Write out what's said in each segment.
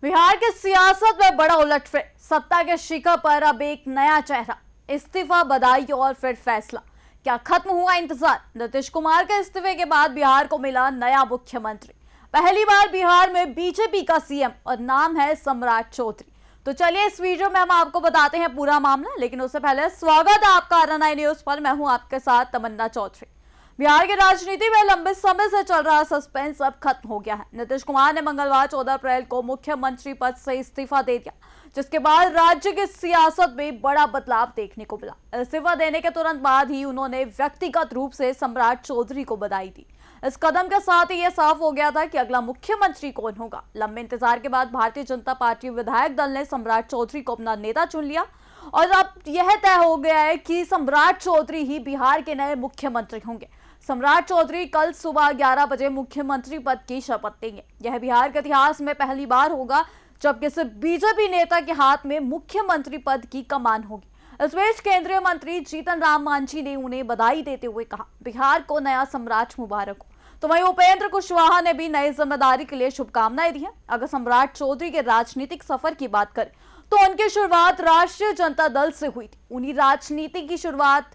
बिहार की सियासत में बड़ा उलटफेर, सत्ता के शिखर पर अब एक नया चेहरा, इस्तीफा, बधाई और फिर फैसला। क्या खत्म हुआ इंतजार? नीतीश कुमार के इस्तीफे के बाद बिहार को मिला नया मुख्यमंत्री। पहली बार बिहार में बीजेपी का सीएम और नाम है सम्राट चौधरी। तो चलिए इस वीडियो में हम आपको बताते हैं पूरा मामला, लेकिन उससे पहले स्वागत है आपका RNI न्यूज पर। मैं हूं आपके साथ तमन्ना चौधरी। बिहार की राजनीति में लंबे समय से चल रहा सस्पेंस अब खत्म हो गया है। नीतीश कुमार ने मंगलवार 14 अप्रैल को मुख्यमंत्री पद से इस्तीफा दे दिया, जिसके बाद राज्य की सियासत में बड़ा बदलाव देखने को मिला। इस्तीफा देने के तुरंत बाद ही उन्होंने व्यक्तिगत रूप से सम्राट चौधरी को बधाई दी। इस कदम के साथ ही यह साफ हो गया था कि अगला मुख्यमंत्री कौन होगा। लंबे इंतजार के बाद भारतीय जनता पार्टी विधायक दल ने सम्राट चौधरी को अपना नेता चुन लिया और अब यह तय हो गया है कि सम्राट चौधरी ही बिहार के नए मुख्यमंत्री होंगे। सम्राट चौधरी कल सुबह 11 बजे मुख्यमंत्री पद की शपथ लेंगे। यह बिहार के इतिहास में पहली बार होगा जब किसी बीजेपी नेता के हाथ में मुख्यमंत्री पद की कमान होगी। इस बीच केंद्रीय मंत्री जीतन राम मांझी ने उन्हें बधाई देते हुए कहा, बिहार को नया सम्राट मुबारक हो। तो वहीं उपेंद्र कुशवाहा ने भी नई जिम्मेदारी के लिए शुभकामनाएं दी हैं। अगर सम्राट चौधरी के राजनीतिक सफर की बात करें तो उनकी शुरुआत राष्ट्रीय जनता दल से हुई थी। उन्हीं राजनीति की शुरुआत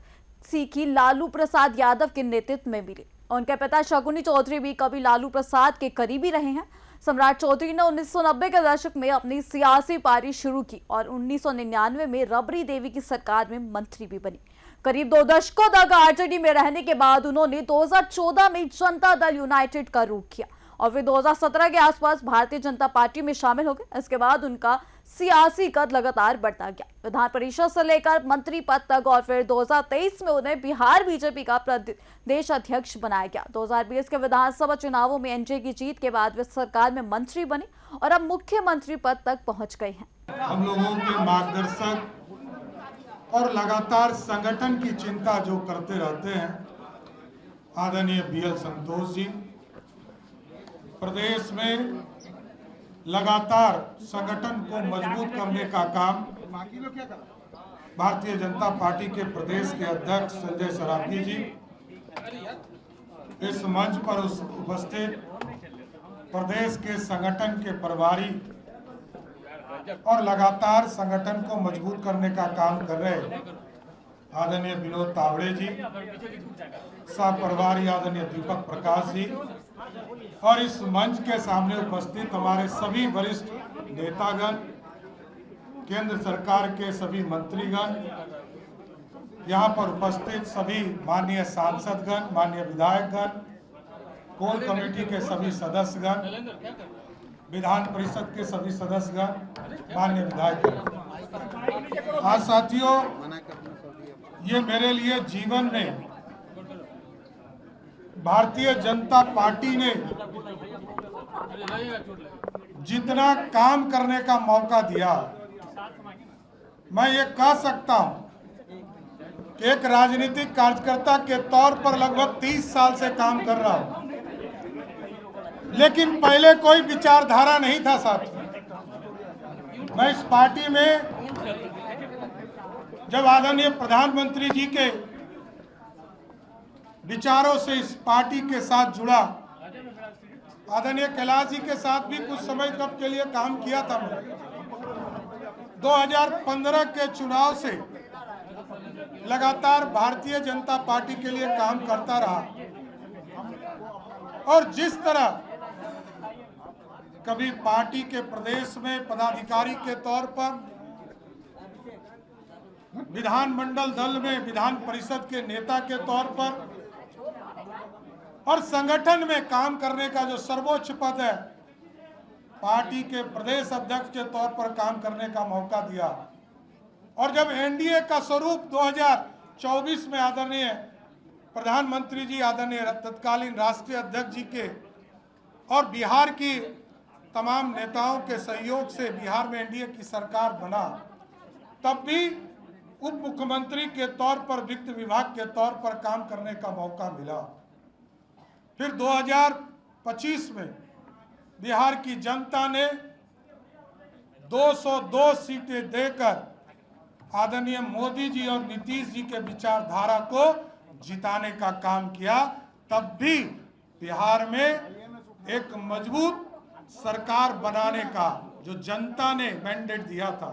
सीखी लालू प्रसाद यादव के नेतृत्व में मिली। उनके पिता शकुनी चौधरी भी कभी लालू प्रसाद के करीबी रहे हैं। सम्राट चौधरी ने 1990 के दशक में अपनी सियासी पारी शुरू की और 1999 में रबड़ी देवी की सरकार में मंत्री भी बनी। करीब 2 दशकों तक आरजेडी में रहने के बाद उन्होंने 2014 में जनता दल यूनाइटेड का रुख किया और फिर 2017 के आसपास भारतीय जनता पार्टी में शामिल हो गए। इसके बाद उनका सियासी कद लगातार बढ़ता गया, विधान परिषद से लेकर मंत्री पद तक, और फिर 2023 में उन्हें बिहार बीजेपी का प्रदेश अध्यक्ष बनाया गया। 2020 के विधानसभा चुनावों में एनडीए की जीत के बाद वे सरकार में मंत्री बने और अब मुख्यमंत्री पद तक पहुंच गए हैं। हम लोगों के मार्गदर्शक और लगातार संगठन की चिंता जो करते रहते हैं आदरणीय BL संतोष जी, प्रदेश में लगातार संगठन को मजबूत करने का काम भारतीय जनता पार्टी के प्रदेश के अध्यक्ष संजय सरावगी जी, इस मंच पर उपस्थित प्रदेश के संगठन के प्रभारी और लगातार संगठन को मजबूत करने का काम कर रहे आदरणीय विनोद तावड़े जी, सह प्रभारी आदरणीय दीपक प्रकाश जी, और इस मंच के सामने उपस्थित हमारे सभी वरिष्ठ नेतागण, केंद्र सरकार के सभी मंत्रीगण, यहाँ पर उपस्थित सभी माननीय सांसदगण, माननीय विधायकगण, कोर कमेटी के सभी सदस्यगण, विधान परिषद के सभी सदस्यगण, माननीय विधायकगण। आज साथियों, ये मेरे लिए जीवन में भारतीय जनता पार्टी ने जितना काम करने का मौका दिया, मैं ये कह सकता हूं कि एक राजनीतिक कार्यकर्ता के तौर पर लगभग 30 साल से काम कर रहा हूं, लेकिन पहले कोई विचारधारा नहीं था साथियों। मैं इस पार्टी में जब आदरणीय प्रधानमंत्री जी के विचारों से इस पार्टी के साथ जुड़ा, आदरणीय कैलाश जी के साथ भी कुछ समय तक के लिए काम किया था। मैं 2015 के चुनाव से लगातार भारतीय जनता पार्टी के लिए काम करता रहा और जिस तरह कभी पार्टी के प्रदेश में पदाधिकारी के तौर पर, विधानमंडल दल में विधान परिषद के नेता के तौर पर और संगठन में काम करने का जो सर्वोच्च पद है, पार्टी के प्रदेश अध्यक्ष के तौर पर काम करने का मौका दिया। और जब एनडीए का स्वरूप 2024 में आदरणीय प्रधानमंत्री जी, आदरणीय तत्कालीन राष्ट्रीय अध्यक्ष जी के और बिहार की तमाम नेताओं के सहयोग से बिहार में एनडीए की सरकार बना, तब भी उप मुख्यमंत्री के तौर पर वित्त विभाग के तौर पर काम करने का मौका मिला। फिर 2025 में बिहार की जनता ने 202 सीटें देकर आदरणीय मोदी जी और नीतीश जी के विचारधारा को जिताने का काम किया। तब भी बिहार में एक मजबूत सरकार बनाने का जो जनता ने मैंडेट दिया था,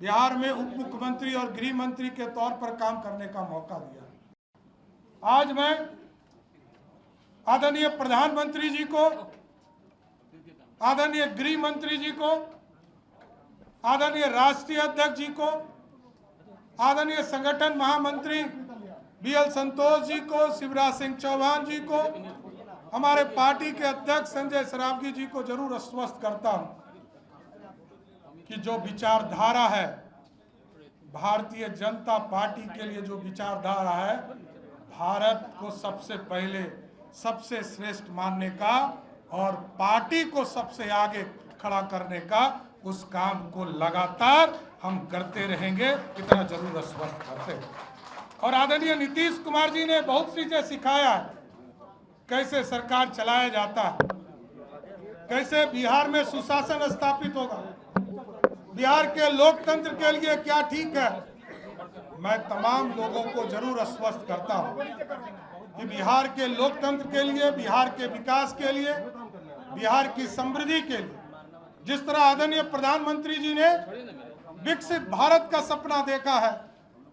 बिहार में उप मुख्यमंत्री और गृह मंत्री के तौर पर काम करने का मौका दिया। आज मैं आदरणीय प्रधानमंत्री जी को, आदरणीय गृह मंत्री जी को, आदरणीय राष्ट्रीय अध्यक्ष जी को, आदरणीय संगठन महामंत्री बीएल संतोष जी को, शिवराज सिंह चौहान जी को, हमारे पार्टी के अध्यक्ष संजय सरावगी जी को जरूर आश्वस्त करता हूं कि जो विचारधारा है, भारतीय जनता पार्टी के लिए जो विचारधारा है, भारत को सबसे पहले सबसे श्रेष्ठ मानने का और पार्टी को सबसे आगे खड़ा करने का, उस काम को लगातार हम करते रहेंगे, इतना जरूर आश्वस्त करते हैं। और आदरणीय नीतीश कुमार जी ने बहुत चीजें सिखाया है, कैसे सरकार चलाया जाता है, कैसे बिहार में सुशासन स्थापित होगा, बिहार के लोकतंत्र के लिए क्या ठीक है। मैं तमाम लोगों को जरूर आश्वस्त करता हूं कि बिहार के लोकतंत्र के लिए, बिहार के विकास के लिए, बिहार की समृद्धि के लिए, जिस तरह आदरणीय प्रधानमंत्री जी ने विकसित भारत का सपना देखा है,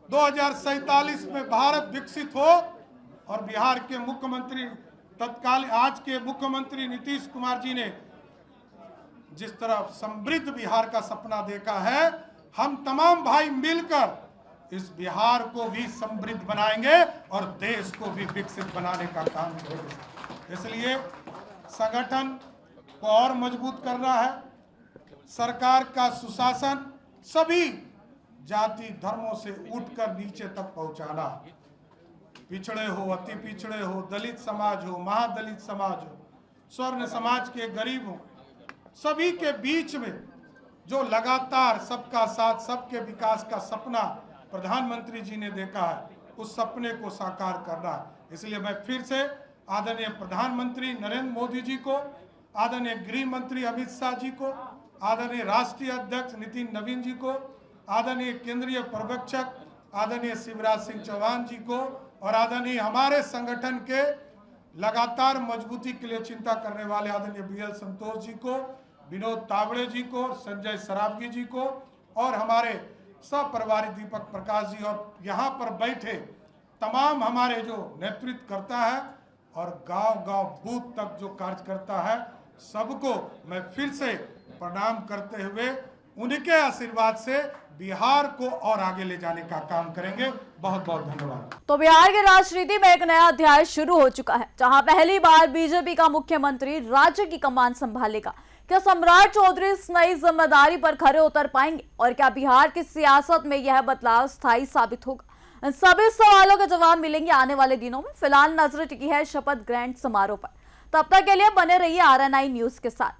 2047 में भारत विकसित हो, और बिहार के मुख्यमंत्री तत्काल आज के मुख्यमंत्री नीतीश कुमार जी ने जिस तरह समृद्ध बिहार का सपना देखा है, हम तमाम भाई मिलकर इस बिहार को भी समृद्ध बनाएंगे और देश को भी विकसित बनाने का काम करेंगे। इसलिए संगठन को और मजबूत करना है, सरकार का सुशासन सभी जाति धर्मों से उठकर नीचे तक पहुंचाना, पिछड़े हो, अति पिछड़े हो, दलित समाज हो, महादलित समाज हो, स्वर्ण समाज के गरीब हो, सभी के बीच में जो लगातार सबका साथ सबके विकास का सपना प्रधानमंत्री जी ने देखा है, उस सपने को साकार करना है। इसलिए मैं फिर से आदरणीय प्रधानमंत्री नरेंद्र मोदी जी को, आदरणीय गृह मंत्री अमित शाह जी को, आदरणीय राष्ट्रीय अध्यक्ष नितिन नवीन जी को, आदरणीय केंद्रीय पर्यवेक्षक आदरणीय शिवराज सिंह चौहान जी को, और आदरणीय हमारे संगठन के लगातार मजबूती के लिए चिंता करने वाले आदरणीय बीएल संतोष जी को, विनोद तावड़े जी को, संजय सरावगी जी को, और हमारे सपरिवारी दीपक प्रकाश जी, और यहाँ पर बैठे तमाम हमारे जो नेतृत्व करता है और गांव-गांव बूथ तक जो कार्य करता है, सबको मैं फिर से प्रणाम करते हुए उनके आशीर्वाद से बिहार को और आगे ले जाने का काम करेंगे। बहुत बहुत धन्यवाद। तो बिहार की राजनीति में एक नया अध्याय शुरू हो चुका है, जहां पहली बार बीजेपी का मुख्यमंत्री राज्य की कमान संभालेगा। क्या सम्राट चौधरी इस नई जिम्मेदारी पर खरे उतर पाएंगे, और क्या बिहार की सियासत में यह बदलाव स्थायी साबित होगा? इन सभी सवालों के जवाब मिलेंगे आने वाले दिनों में। फिलहाल नजर टिकी है शपथ ग्रहण समारोह पर। तब तक के लिए बने रहिए RNI न्यूज के साथ।